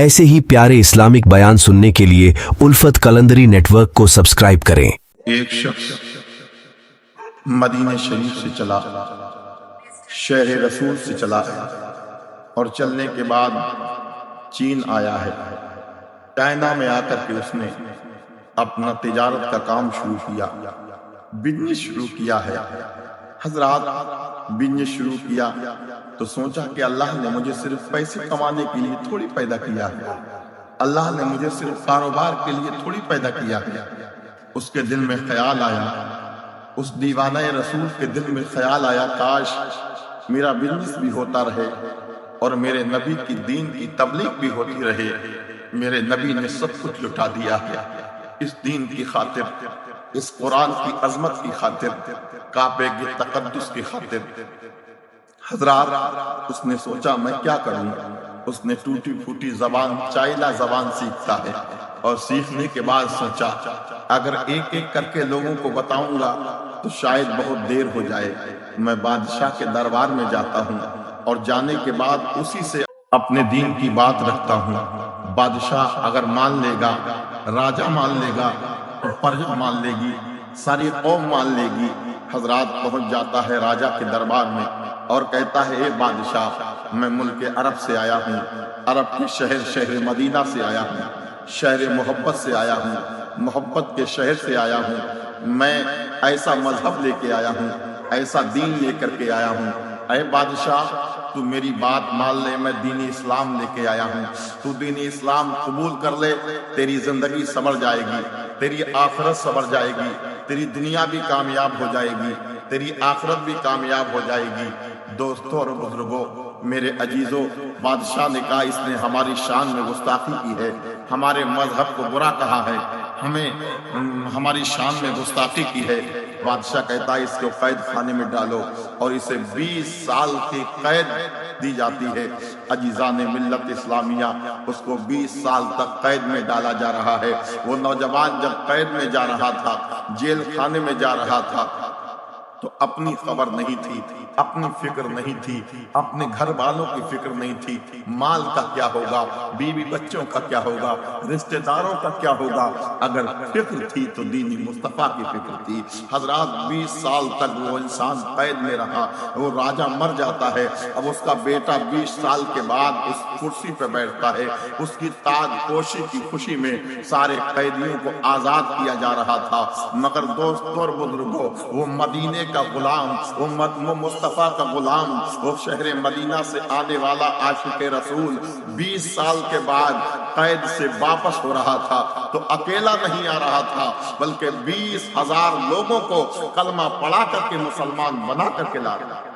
ایسے ہی پیارے اسلامک بیان سننے کے لیے الفت کلندری نیٹ ورک کو سبسکرائب کریں۔ ایک شخص مدینہ شریف سے چلا، شہر رسول سے چلا ہے اور چلنے کے بعد چین آیا ہے۔ چائنا میں آ کر کے اس نے اپنا تجارت کا کام شروع کیا، بزنس شروع کیا ہے۔ حضرات بزنس شروع کیا تو سوچا کہ اللہ نے مجھے صرف پیسے کمانے کے لیے تھوڑی پیدا کیا ہے، اللہ نے مجھے صرف کاروبار کے لیے تھوڑی پیدا کیا ہے۔ اس کے دل میں خیال آیا، اس دیوانہ رسول کے دل میں خیال آیا، کاش میرا بزنس بھی ہوتا رہے اور میرے نبی کی دین کی تبلیغ بھی ہوتی رہے۔ میرے نبی نے سب کچھ لٹا دیا ہے اس دین کی خاطر، اس قرآن کی عظمت کی خاطر، کعبے کے تقدس کی خاطر۔ حضرات اس نے سوچا میں کیا کروں؟ اس نے ٹوٹی پھوٹی زبان چائنا زبان سیکھتا ہے، اور سیکھنے کے بعد سوچا اگر ایک ایک کر کے لوگوں کو بتاؤں گا تو شاید بہت دیر ہو جائے، میں بادشاہ کے دربار میں جاتا ہوں اور جانے کے بعد اسی سے اپنے دین کی بات رکھتا ہوں۔ بادشاہ اگر مان لے گا، راجہ مان لے گا، پرجا مان لے گی، ساری قوم مان لے گی۔ حضرات پہنچ جاتا ہے راجہ کے دربار میں اور کہتا ہے اے بادشاہ، میں ملک عرب سے آیا ہوں، عرب کے شہر مدینہ سے آیا ہوں، شہر محبت سے آیا ہوں، محبت کے شہر سے آیا ہوں، میں ایسا مذہب لے کے آیا ہوں، ایسا دین لے کر کے آیا ہوں۔ اے بادشاہ تو میری بات مان لے، میں دین اسلام لے کے آیا ہوں، تو دین اسلام قبول کر لے، تیری زندگی سنور جائے گی، تیری آخرت سنور جائے گی، تیری دنیا بھی کامیاب ہو جائے گی، تیری آخرت بھی کامیاب ہو جائے گی۔ دوستوں اور بزرگوں، میرے عزیزوں، بادشاہ نے کہا اس نے ہماری شان میں گستاخی کی ہے، ہمارے مذہب کو برا کہا ہے، ہمیں ہماری شان میں گستاخی کی ہے۔ بادشاہ کہتا ہے اس کو قید خانے میں ڈالو، اور اسے 20 سال کی قید دی جاتی ہے۔ عزیزان ملت اسلامیہ، اس کو 20 سال تک قید میں ڈالا جا رہا ہے۔ وہ نوجوان جب قید میں جا رہا تھا، جیل خانے میں جا رہا تھا، تو اپنی خبر نہیں تھی، اپنی فکر نہیں تھی، اپنے گھر والوں کی فکر نہیں تھی، مال کا کیا ہوگا، بیوی بچوں کا کیا ہوگا، رشتہ داروں کا کیا ہوگا۔ اگر فکر تھی تو دین مصطفیٰ کی فکر تھی۔ حضرات 20 سال تک وہ انسان قید میں رہا، وہ راجہ مر جاتا ہے، اب اس کا بیٹا 20 سال کے بعد اس کرسی پہ بیٹھتا ہے۔ اس کی تاج پوشی کی خوشی میں سارے قیدیوں کو آزاد کیا جا رہا تھا، مگر دوستوں اور بزرگوں، وہ مدینے کا غلام، وہ مصطفیٰ کا غلام، وہ شہر مدینہ سے آنے والا عاشق رسول 20 سال کے بعد قید سے واپس ہو رہا تھا، تو اکیلا نہیں آ رہا تھا، بلکہ 20,000 لوگوں کو کلمہ پڑھا کر کے مسلمان بنا کر کے لا رہا تھا۔